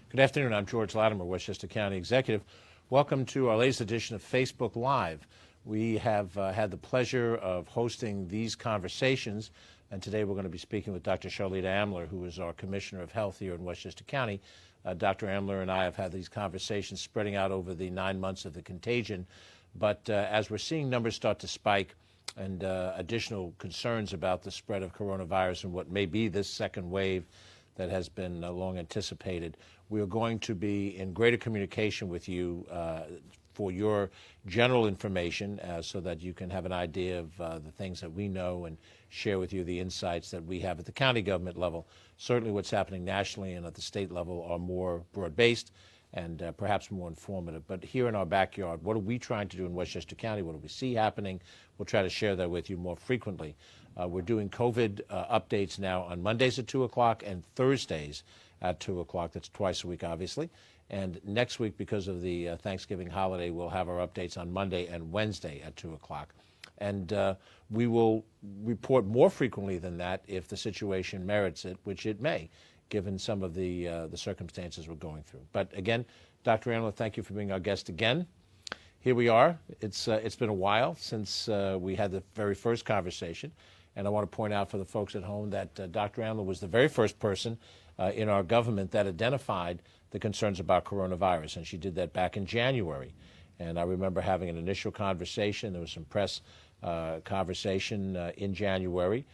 Good afternoon. I'm George Latimer, Westchester County Executive. Welcome to our latest edition of Facebook Live. We have had the pleasure of hosting these conversations, and today we're going to be speaking with Dr. Charlita Amler, who is our Commissioner of Health here in Westchester County. Dr. Amler and I have had these conversations spreading out over the 9 months of the contagion, but as we're seeing numbers start to spike and additional concerns about the spread of coronavirus and what may be this second wave that has been long anticipated, we are going to be in greater communication with you for your general information so that you can have an idea of the things that we know and share with you the insights that we have at the county government level. Certainly what's happening nationally and at the state level are more broad-based and perhaps more informative. But here in our backyard, what are we trying to do in Westchester County? What do we see happening? We'll try to share that with you more frequently. We're doing COVID updates now on Mondays at 2 o'clock and Thursdays at 2 o'clock. That's twice a week, obviously. And next week, because of the Thanksgiving holiday, we'll have our updates on Monday and Wednesday at 2 o'clock. And we will report more frequently than that if the situation merits it, which it may, given some of the circumstances we're going through. But again, Dr. Amler, thank you for being our guest again. Here we are. It's been a while since we had the very first conversation. And I want to point out for the folks at home that Dr. Amler was the very first person in our government that identified the concerns about coronavirus, and she did that back in January. And I remember having an initial conversation. There was some press conversation in January.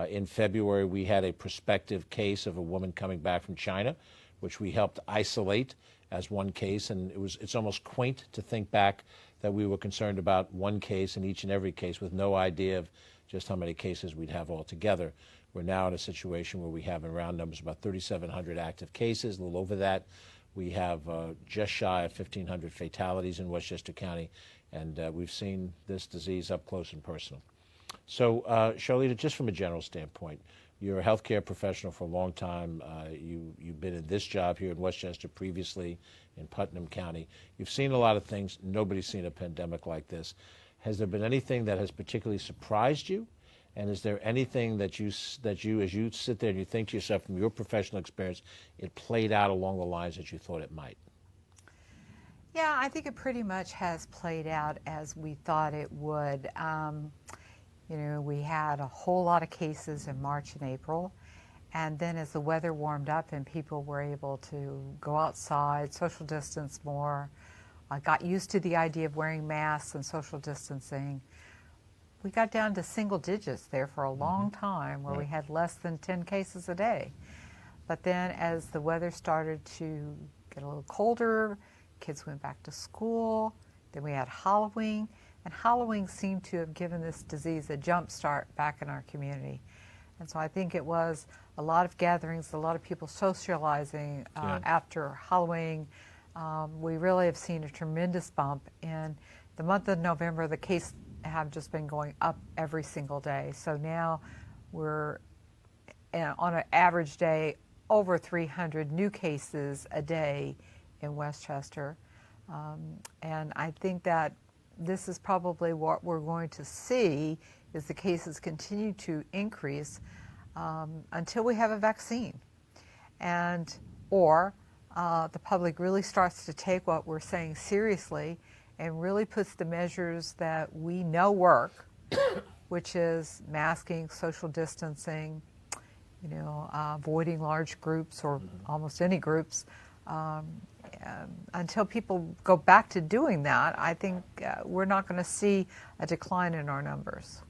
In February, we had a prospective case of a woman coming back from China, which we helped isolate as one case. And it's almost quaint to think back that we were concerned about one case in each and every case with no idea of just how many cases we'd have altogether. We're now in a situation where we have in round numbers about 3,700 active cases, a little over that. We have just shy of 1,500 fatalities in Westchester County, and we've seen this disease up close and personal. So, Charlita, just from a general standpoint, you're a healthcare professional for a long time. You've been in this job here in Westchester, previously in Putnam County. You've seen a lot of things. Nobody's seen a pandemic like this. Has there been anything that has particularly surprised you? And is there anything that you, as you sit there and you think to yourself from your professional experience, it played out along the lines that you thought it might? Yeah, I think it pretty much has played out as we thought it would. We had a whole lot of cases in March and April. And then as the weather warmed up and people were able to go outside, social distance more, got used to the idea of wearing masks and social distancing, we got down to single digits there for a long time where we had less than 10 cases a day. But then as the weather started to get a little colder, kids went back to school, then we had Halloween, and Halloween seemed to have given this disease a jump start back in our community. And so I think it was a lot of gatherings, a lot of people socializing after Halloween. We really have seen a tremendous bump. In the month of November, the case have just been going up every single day. So now we're on an average day over 300 new cases a day in Westchester. And I think that this is probably what we're going to see is the cases continue to increase until we have a vaccine or the public really starts to take what we're saying seriously and really puts the measures that we know work, which is masking, social distancing, avoiding large groups or almost any groups. Until people go back to doing that, I think we're not going to see a decline in our numbers.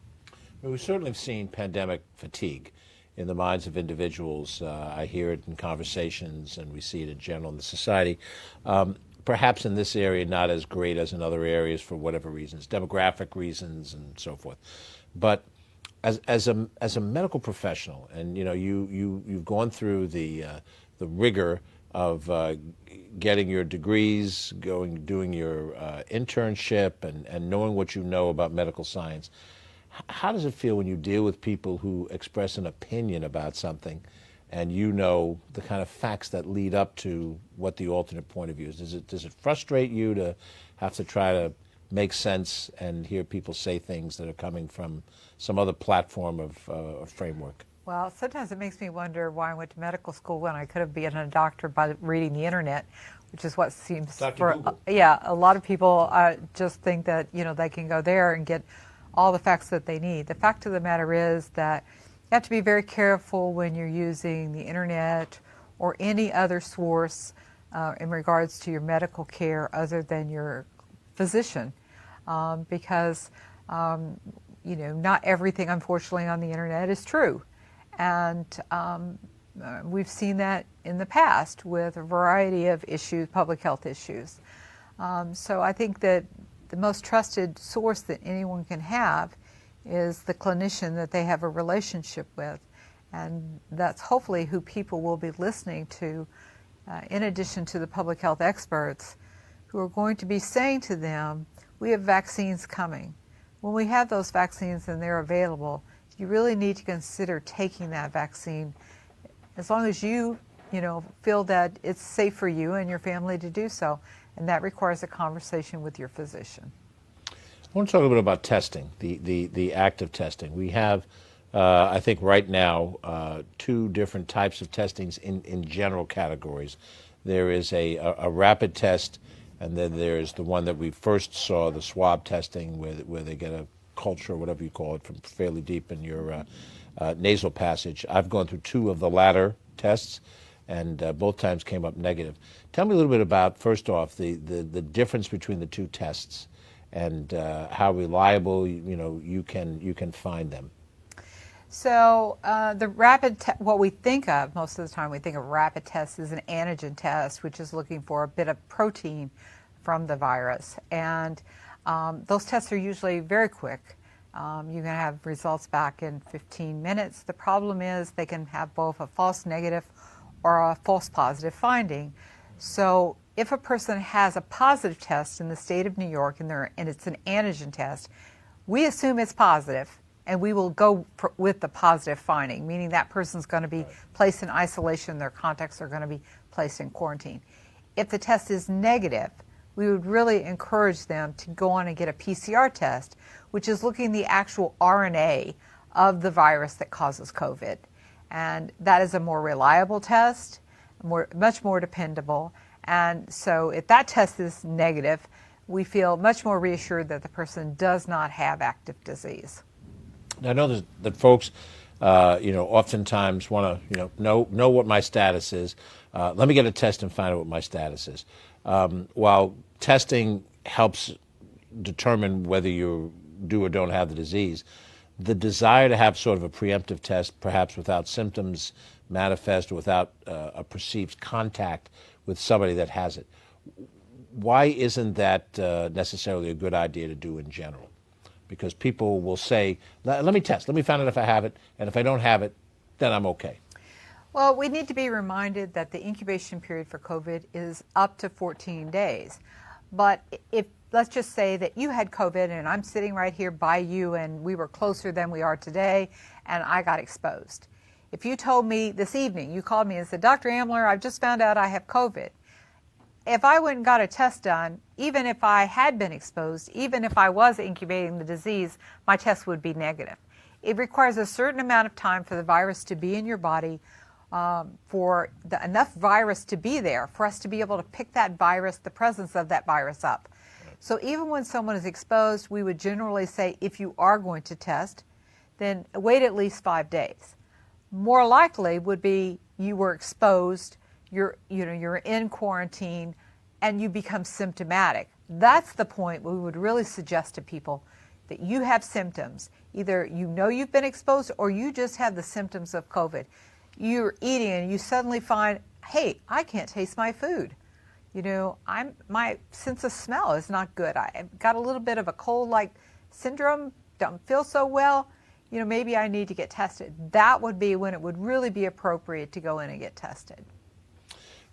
Well, we've certainly seen pandemic fatigue in the minds of individuals. I hear it in conversations, and we see it in general in the society. Perhaps in this area, not as great as in other areas for whatever reasons, demographic reasons and so forth. But as a medical professional, and you've gone through the rigor of getting your degrees, doing your internship, and knowing what you know about medical science. How does it feel when you deal with people who express an opinion about something and you know the kind of facts that lead up to what the alternate point of view is? Does it frustrate you to have to try to make sense and hear people say things that are coming from some other platform of framework? Well, sometimes it makes me wonder why I went to medical school when I could have been a doctor by reading the internet, which is what seems Dr. Google. Yeah, a lot of people just think that they can go there and get all the facts that they need. The fact of the matter is that you have to be very careful when you're using the internet or any other source in regards to your medical care other than your physician, because not everything, unfortunately, on the internet is true. And we've seen that in the past with a variety of issues, public health issues. So I think that the most trusted source that anyone can have is the clinician that they have a relationship with. And that's hopefully who people will be listening to, in addition to the public health experts, who are going to be saying to them, we have vaccines coming. When we have those vaccines and they're available, you really need to consider taking that vaccine as long as you feel that it's safe for you and your family to do so. And that requires a conversation with your physician. I want to talk a little bit about testing, the act of testing. We have, I think right now, two different types of testings in general categories. There is a rapid test, and then there's the one that we first saw, the swab testing, where they get a culture, or whatever you call it, from fairly deep in your nasal passage. I've gone through two of the latter tests, and both times came up negative. Tell me a little bit about, first off, the difference between the two tests and how reliable you can find them. So the rapid what we think of most of the time, we think of rapid tests as an antigen test, which is looking for a bit of protein from the virus. And those tests are usually very quick. You can have results back in 15 minutes. The problem is they can have both a false negative or a false positive finding. So if a person has a positive test in the state of New York and it's an antigen test, we assume it's positive, and we will go with the positive finding, meaning that person's going to be placed in isolation, their contacts are going to be placed in quarantine. If the test is negative, we would really encourage them to go on and get a PCR test, which is looking at the actual RNA of the virus that causes COVID. And that is a more reliable test, much more dependable. And so if that test is negative, we feel much more reassured that the person does not have active disease. Now, I know that folks, oftentimes want to, know what my status is. Let me get a test and find out what my status is. While testing helps determine whether you do or don't have the disease, the desire to have sort of a preemptive test, perhaps without symptoms manifest or without a perceived contact with somebody that has it, why isn't that necessarily a good idea to do in general? Because people will say, let me test, let me find out if I have it, and if I don't have it, then I'm okay. Well, we need to be reminded that the incubation period for COVID is up to 14 days. But if, let's just say that you had COVID and I'm sitting right here by you and we were closer than we are today and I got exposed. If you told me this evening, you called me and said, Dr. Ambler, I've just found out I have COVID. If I went and got a test done, even if I had been exposed, even if I was incubating the disease, my test would be negative. It requires a certain amount of time for the virus to be in your body, for enough virus to be there for us to be able to pick that virus, the presence of that virus up. So even when someone is exposed, we would generally say if you are going to test, then wait at least 5 days. More likely would be you were exposed, you're in quarantine, and you become symptomatic. That's the point we would really suggest to people that you have symptoms. Either you've been exposed or you just have the symptoms of COVID. You're eating and you suddenly find, hey, I can't taste my food. My sense of smell is not good. I've got a little bit of a cold-like syndrome, don't feel so well. Maybe I need to get tested. That would be when it would really be appropriate to go in and get tested.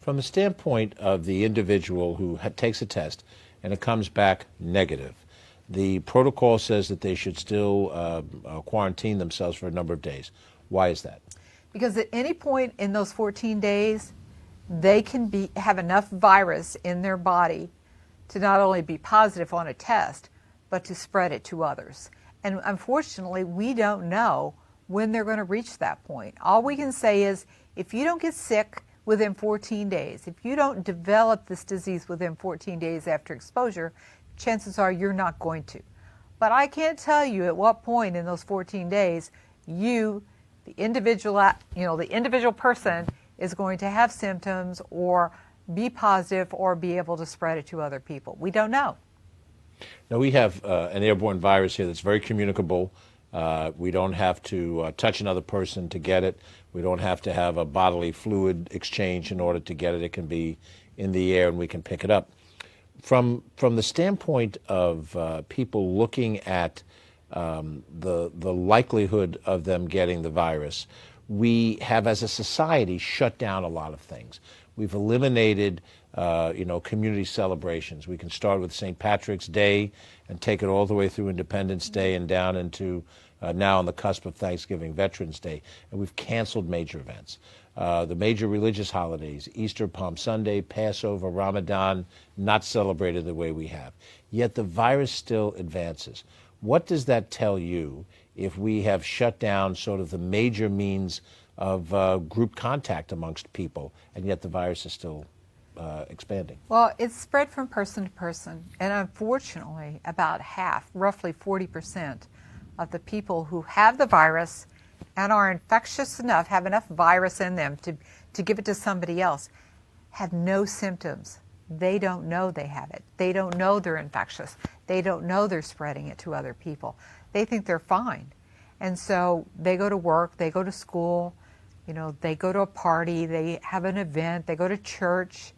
From the standpoint of the individual who takes a test and it comes back negative, the protocol says that they should still quarantine themselves for a number of days. Why is that? Because at any point in those 14 days, they can have enough virus in their body to not only be positive on a test, but to spread it to others. And unfortunately, we don't know when they're going to reach that point. All we can say is if you don't get sick within 14 days, if you don't develop this disease within 14 days after exposure, chances are you're not going to. But I can't tell you at what point in those 14 days the individual person is going to have symptoms or be positive or be able to spread it to other people. We don't know. Now, we have an airborne virus here that's very communicable. We don't have to touch another person to get it. We don't have to have a bodily fluid exchange in order to get it. It can be in the air and we can pick it up. From the standpoint of people looking at the likelihood of them getting the virus, we have, as a society, shut down a lot of things. We've eliminated, community celebrations. We can start with St. Patrick's Day and take it all the way through Independence Day and down into now on the cusp of Thanksgiving, Veterans Day. And we've canceled major events. The major religious holidays, Easter, Palm Sunday, Passover, Ramadan, not celebrated the way we have. Yet the virus still advances. What does that tell you if we have shut down sort of the major means of group contact amongst people, and yet the virus is still expanding? Well, it's spread from person to person, and unfortunately, about half, roughly 40% of the people who have the virus and are infectious enough, have enough virus in them to give it to somebody else, have no symptoms. They don't know they have it. They don't know they're infectious. They don't know they're spreading it to other people. They think they're fine. And so they go to work, they go to school, they go to a party, they have an event, they go to church,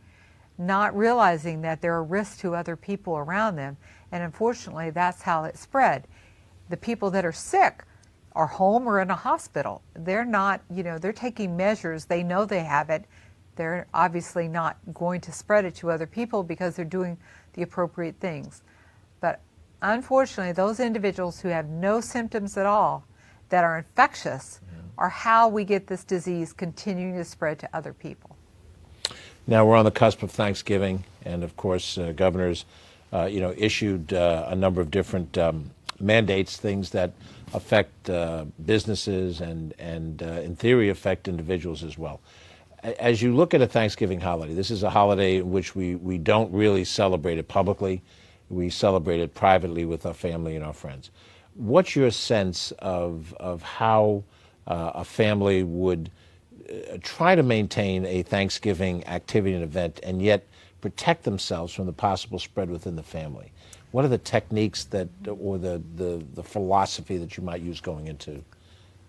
not realizing that there are risks to other people around them. And unfortunately, that's how it spread. The people that are sick are home or in a hospital. They're not, they're taking measures. They know they have it. They're obviously not going to spread it to other people because they're doing the appropriate things. But unfortunately, those individuals who have no symptoms at all, that are infectious, are how we get this disease continuing to spread to other people. Now we're on the cusp of Thanksgiving, and of course, governors, issued a number of different mandates, things that affect businesses and in theory affect individuals as well. As you look at a Thanksgiving holiday, this is a holiday in which we don't really celebrate it publicly. We celebrate it privately with our family and our friends. What's your sense of how a family would try to maintain a Thanksgiving activity and event and yet protect themselves from the possible spread within the family? What are the techniques or the philosophy that you might use going into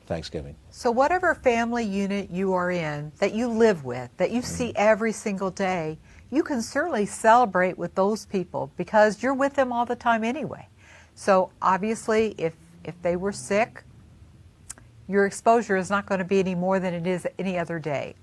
Thanksgiving? So whatever family unit you are in, that you live with, that you see every single day, you can certainly celebrate with those people because you're with them all the time anyway. So obviously, if they were sick, your exposure is not going to be any more than it is any other day.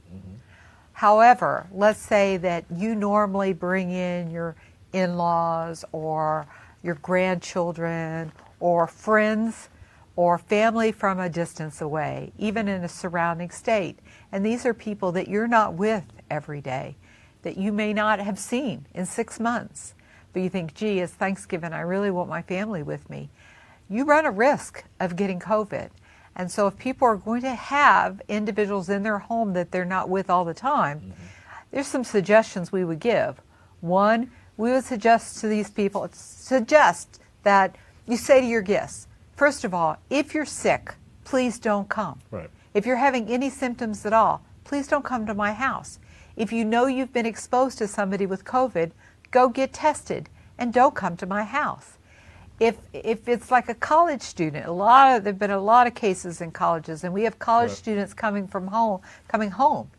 However, let's say that you normally bring in your in-laws or your grandchildren or friends or family from a distance away, even in a surrounding state. And these are people that you're not with every day, that you may not have seen in 6 months. But you think, gee, it's Thanksgiving, I really want my family with me. You run a risk of getting COVID. And so if people are going to have individuals in their home that they're not with all the time, there's some suggestions we would give. One, we would suggest to these people, that you say to your guests, first of all, if you're sick, please don't come. Right. If you're having any symptoms at all, please don't come to my house. If you know you've been exposed to somebody with COVID, go get tested and don't come to my house. If it's like a college student, there've been a lot of cases in colleges, and we have college students coming home.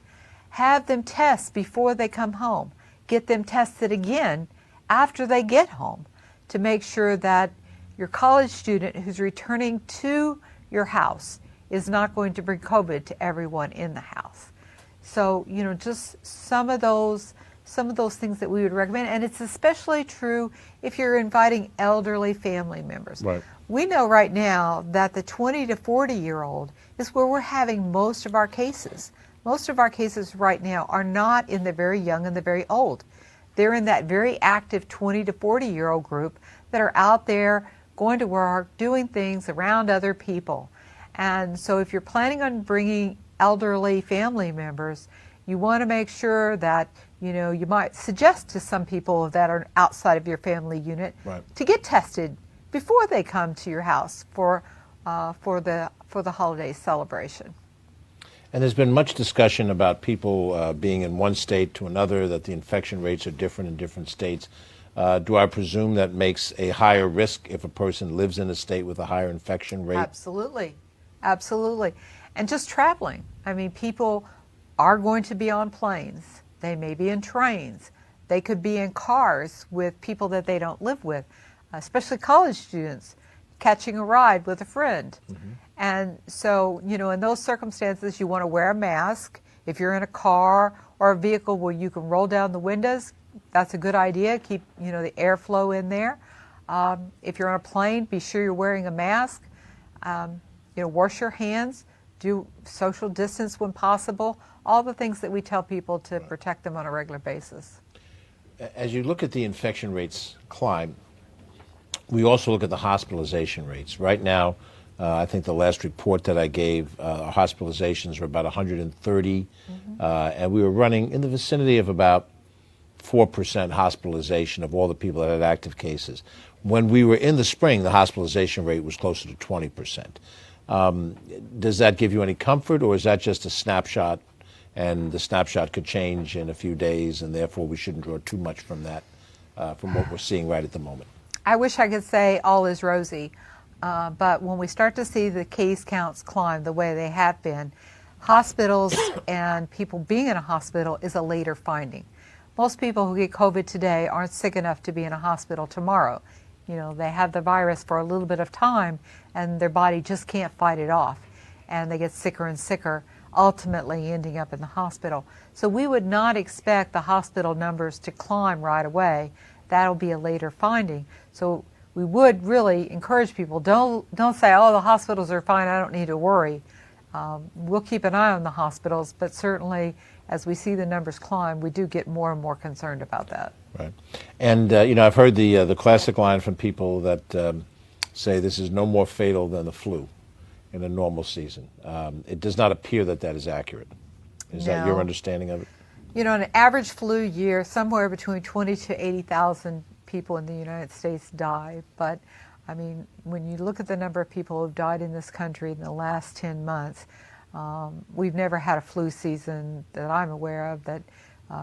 Have them test before they come home. Get them tested again after they get home to make sure that your college student who's returning to your house is not going to bring COVID to everyone in the house. So, just some of those things that we would recommend, and it's especially true if you're inviting elderly family members. Right. We know right now that the 20 to 40-year-old is where we're having most of our cases. Most of our cases right now are not in the very young and the very old. They're in that very active 20 to 40-year-old group that are out there going to work, doing things around other people. And so if you're planning on bringing elderly family members, you want to make sure that, you might suggest to some people that are outside of your family unit to get tested before they come to your house for the holiday celebration. And there's been much discussion about people being in one state to another, that the infection rates are different in different states. Do I presume that makes a higher risk if a person lives in a state with a higher infection rate? Absolutely. Absolutely. And just traveling. I mean, people are going to be on planes. They may be in trains. They could be in cars with people that they don't live with, especially college students, catching a ride with a friend. And so, in those circumstances, you want to wear a mask. If you're in a car or a vehicle where you can roll down the windows, that's a good idea. Keep, the airflow in there. If you're on a plane, be sure you're wearing a mask. Wash your hands, do social distance when possible, all the things that we tell people to protect them on a regular basis. As you look at the infection rates climb, we also look at the hospitalization rates. Right now, I think the last report that I gave, our hospitalizations were about 130, and we were running in the vicinity of about 4% hospitalization of all the people that had active cases. When we were in the spring, the hospitalization rate was closer to 20%. Does that give you any comfort, or is that just a snapshot, and the snapshot could change in a few days, and therefore we shouldn't draw too much from that, from what we're seeing right at the moment? I wish I could say all is rosy, but when we start to see the case counts climb the way they have been, hospitals and people being in a hospital is a later finding. Most people who get COVID today aren't sick enough to be in a hospital tomorrow. They have the virus for a little bit of time and their body just can't fight it off. And they get sicker and sicker, ultimately ending up in the hospital. So we would not expect the hospital numbers to climb right away. That'll be a later finding. So we would really encourage people, don't say, oh, the hospitals are fine, I don't need to worry. We'll keep an eye on the hospitals, but certainly as we see the numbers climb, we do get more and more concerned about that. Right. And, I've heard the classic line from people that say this is no more fatal than the flu in a normal season. It does not appear that that is accurate. Is that your understanding of it? In an average flu year, somewhere between 20 to 80,000 people in the United States die. But, I mean, when you look at the number of people who have died in this country in the last 10 months, we've never had a flu season that I'm aware of that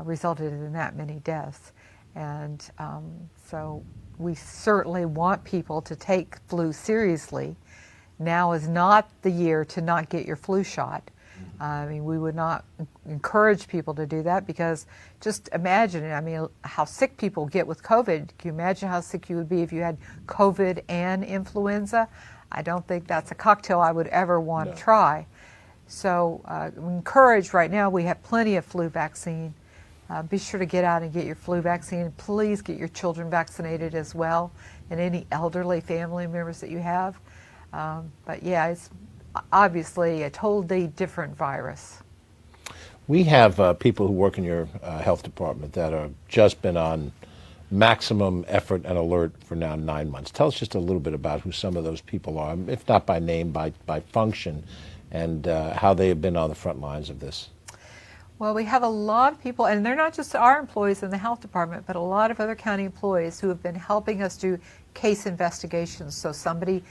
resulted in that many deaths. And so we certainly want people to take flu seriously. Now is not the year to not get your flu shot. I mean, we would not encourage people to do that, because just imagine, I mean, how sick people get with COVID. Can you imagine how sick you would be if you had COVID and influenza? I don't think that's a cocktail I would ever want to try. So we encourage right now, we have plenty of flu vaccine. Be sure to get out and get your flu vaccine. Please get your children vaccinated as well, and any elderly family members that you have. But yeah, it's obviously a totally different virus. We have people who work in your health department that have just been on maximum effort and alert for now 9 months. Tell us just a little bit about who some of those people are, if not by name, by function, and how they have been on the front lines of this. Well, we have a lot of people, and they're not just our employees in the health department, but a lot of other county employees who have been helping us do case investigations. So somebody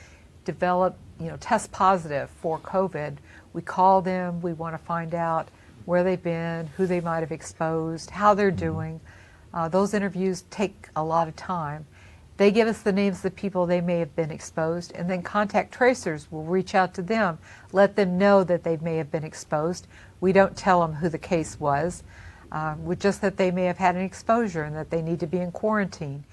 develop, test positive for COVID, we call them, we want to find out where they've been, who they might have exposed, how they're doing. Those interviews take a lot of time. They give us the names of the people they may have been exposed, and then contact tracers will reach out to them, let them know that they may have been exposed. We don't tell them who the case was, just that they may have had an exposure and that they need to be in quarantine.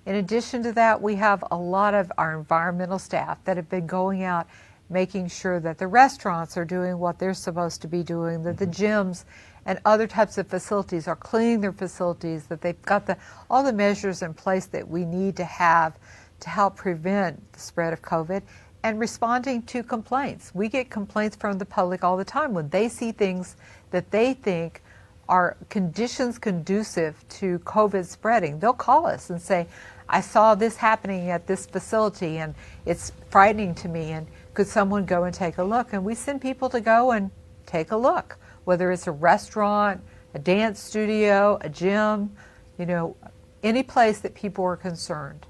In addition to that, we have a lot of our environmental staff that have been going out, making sure that the restaurants are doing what they're supposed to be doing, that the gyms and other types of facilities are cleaning their facilities, that they've got all the measures in place that we need to have to help prevent the spread of COVID, and responding to complaints. We get complaints from the public all the time when they see things that they think are conditions conducive to COVID spreading. They'll call us and say, I saw this happening at this facility and it's frightening to me, and could someone go and take a look? And we send people to go and take a look, whether it's a restaurant, a dance studio, a gym, any place that people are concerned.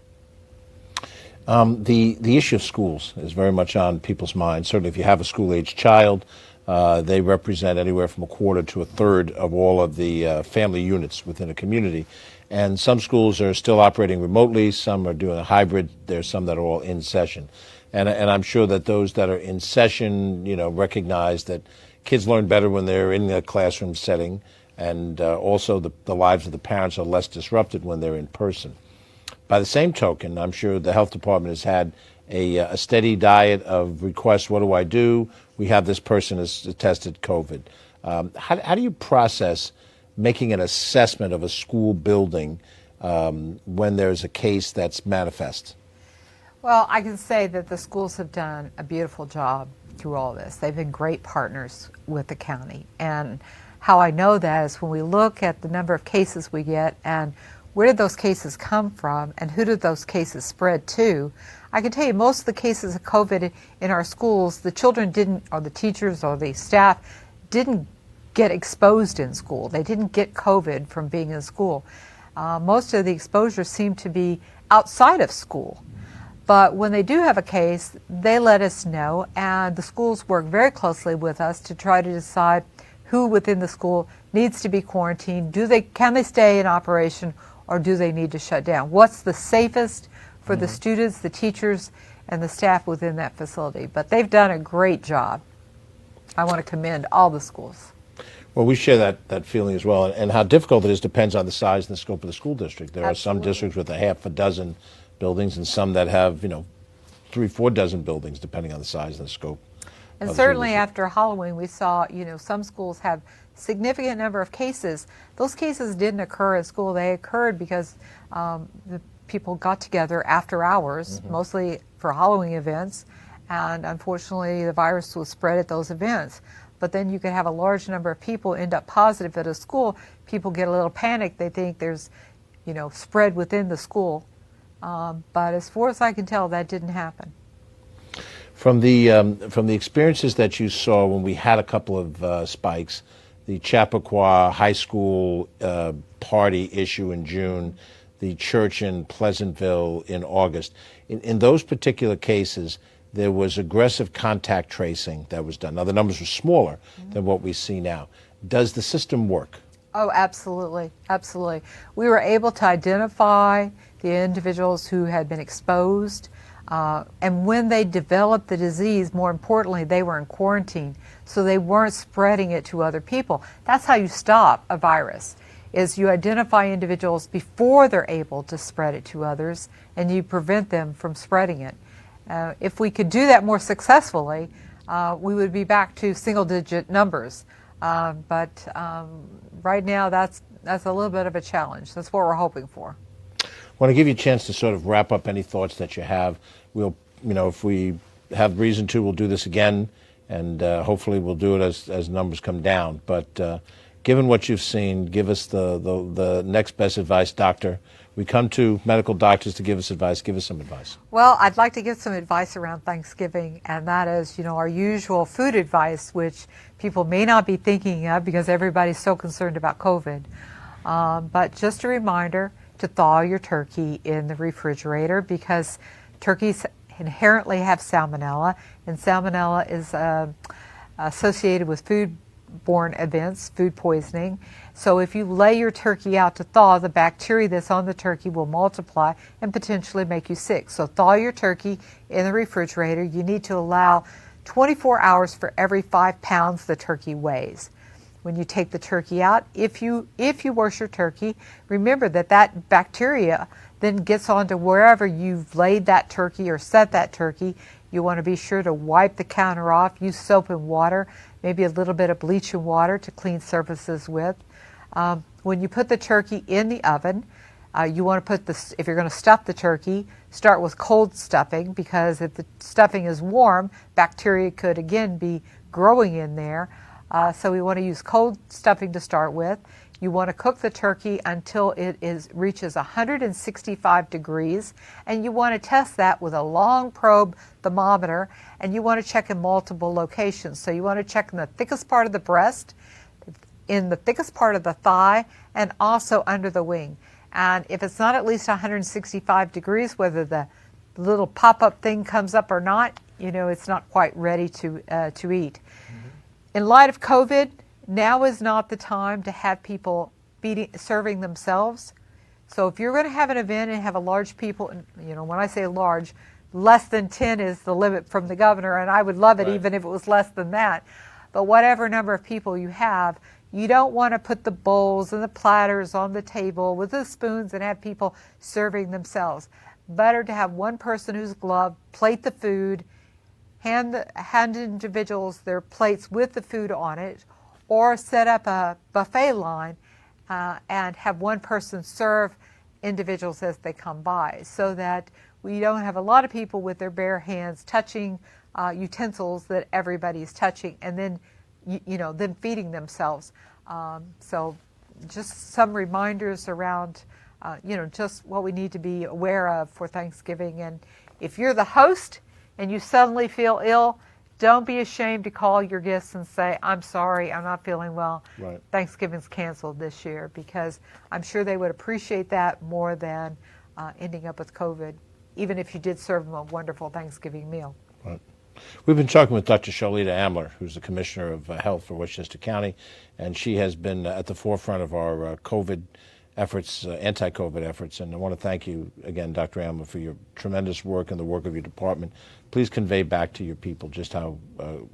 The issue of schools is very much on people's minds. Certainly if you have a school-aged child, they represent anywhere from a quarter to a third of all of the family units within a community. And some schools are still operating remotely, some are doing a hybrid, there's some that are all in session. And I'm sure that those that are in session, recognize that kids learn better when they're in a classroom setting, and also the lives of the parents are less disrupted when they're in person. By the same token, I'm sure the health department has had a steady diet of requests. What do I do? We have this person has tested COVID. How do you process making an assessment of a school building when there's a case that's manifest? Well, I can say that the schools have done a beautiful job through all this. They've been great partners with the county. And how I know that is when we look at the number of cases we get and where did those cases come from and who did those cases spread to. I can tell you most of the cases of COVID in our schools, the children didn't, or the teachers or the staff didn't get exposed in school. They didn't get COVID from being in school. Most of the exposures seem to be outside of school. But when they do have a case, they let us know, and the schools work very closely with us to try to decide who within the school needs to be quarantined. Can they stay in operation, or do they need to shut down? What's the safest for the students, the teachers, and the staff within that facility? But they've done a great job. I want to commend all the schools. Well, we share that feeling as well, and how difficult it is depends on the size and the scope of the school district. There are some districts with a half a dozen buildings and some that have, 3-4 dozen buildings, depending on the size and the scope. And certainly after Halloween, we saw, some schools have significant number of cases. Those cases didn't occur at school. They occurred because the people got together after hours, mostly for Halloween events, and unfortunately the virus was spread at those events. But then you could have a large number of people end up positive at a school. People get a little panicked. They think there's, spread within the school. But as far as I can tell, that didn't happen. From the experiences that you saw when we had a couple of spikes, the Chappaqua High School party issue in June, the church in Pleasantville in August, in those particular cases, there was aggressive contact tracing that was done. Now, the numbers were smaller than what we see now. Does the system work? Oh, absolutely, absolutely. We were able to identify the individuals who had been exposed, and when they developed the disease, more importantly, they were in quarantine, so they weren't spreading it to other people. That's how you stop a virus, is you identify individuals before they're able to spread it to others, and you prevent them from spreading it. If we could do that more successfully, we would be back to single-digit numbers. But right now, that's a little bit of a challenge. That's what we're hoping for. I want to give you a chance to sort of wrap up any thoughts that you have. We'll, if we have reason to, we'll do this again, and hopefully we'll do it as numbers come down. But given what you've seen, give us the next best advice, doctor. We come to medical doctors to give us advice. Give us some advice. Well, I'd like to give some advice around Thanksgiving, and that is, our usual food advice, which people may not be thinking of because everybody's so concerned about COVID. But just a reminder to thaw your turkey in the refrigerator, because turkeys inherently have salmonella, and salmonella is associated with foodborne events, food poisoning. So if you lay your turkey out to thaw, the bacteria that's on the turkey will multiply and potentially make you sick. So thaw your turkey in the refrigerator. You need to allow 24 hours for every 5 pounds the turkey weighs. When you take the turkey out, if you wash your turkey, remember that bacteria then gets onto wherever you've laid that turkey or set that turkey. You want to be sure to wipe the counter off, use soap and water, maybe a little bit of bleach and water to clean surfaces with. When you put the turkey in the oven, you want to if you're going to stuff the turkey, start with cold stuffing, because if the stuffing is warm, bacteria could again be growing in there. So we want to use cold stuffing to start with. You want to cook the turkey until it reaches 165 degrees, and you want to test that with a long probe thermometer, and you want to check in multiple locations. So you want to check in the thickest part of the breast, in the thickest part of the thigh, and also under the wing. And if it's not at least 165 degrees, whether the little pop-up thing comes up or not, it's not quite ready to eat. Mm-hmm. In light of COVID, now is not the time to have people serving themselves. So if you're going to have an event and have a large people, when I say large, less than 10 is the limit from the governor, and I would love it even if it was less than that. But whatever number of people you have, you don't want to put the bowls and the platters on the table with the spoons and have people serving themselves. Better to have one person who's gloved, plate the food, hand individuals their plates with the food on it, or set up a buffet line and have one person serve individuals as they come by, so that we don't have a lot of people with their bare hands touching utensils that everybody's touching, and then then feeding themselves. So just some reminders around just what we need to be aware of for Thanksgiving. And if you're the host and you suddenly feel ill, don't be ashamed to call your guests and say, I'm sorry, I'm not feeling well. Right. Thanksgiving's canceled this year, because I'm sure they would appreciate that more than ending up with COVID, even if you did serve them a wonderful Thanksgiving meal. Right. We've been talking with Dr. Shalita Amler, who's the Commissioner of Health for Westchester County, and she has been at the forefront of our COVID efforts, anti-COVID efforts. And I want to thank you again, Dr. Amler, for your tremendous work and the work of your department. Please convey back to your people just how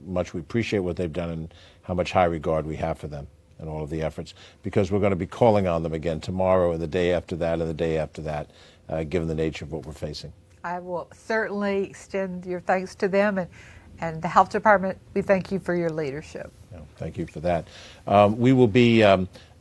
much we appreciate what they've done and how much high regard we have for them and all of the efforts, because we're going to be calling on them again tomorrow and the day after that and the day after that, given the nature of what we're facing. I will certainly extend your thanks to them, and the Health Department, we thank you for your leadership. Yeah, thank you for that. We will be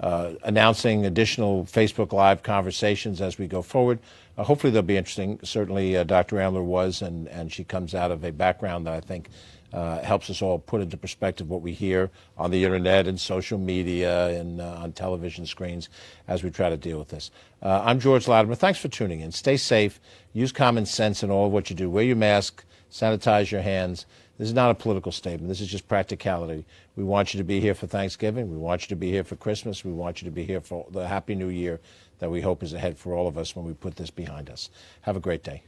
announcing additional Facebook Live conversations as we go forward. Hopefully they'll be interesting. Certainly Dr. Amler was, and she comes out of a background that I think helps us all put into perspective what we hear on the internet and social media and on television screens as we try to deal with this. I'm George Latimer. Thanks for tuning in. Stay safe. Use common sense in all of what you do. Wear your mask. Sanitize your hands. This is not a political statement. This is just practicality. We want you to be here for Thanksgiving. We want you to be here for Christmas. We want you to be here for the Happy New Year that we hope is ahead for all of us when we put this behind us. Have a great day.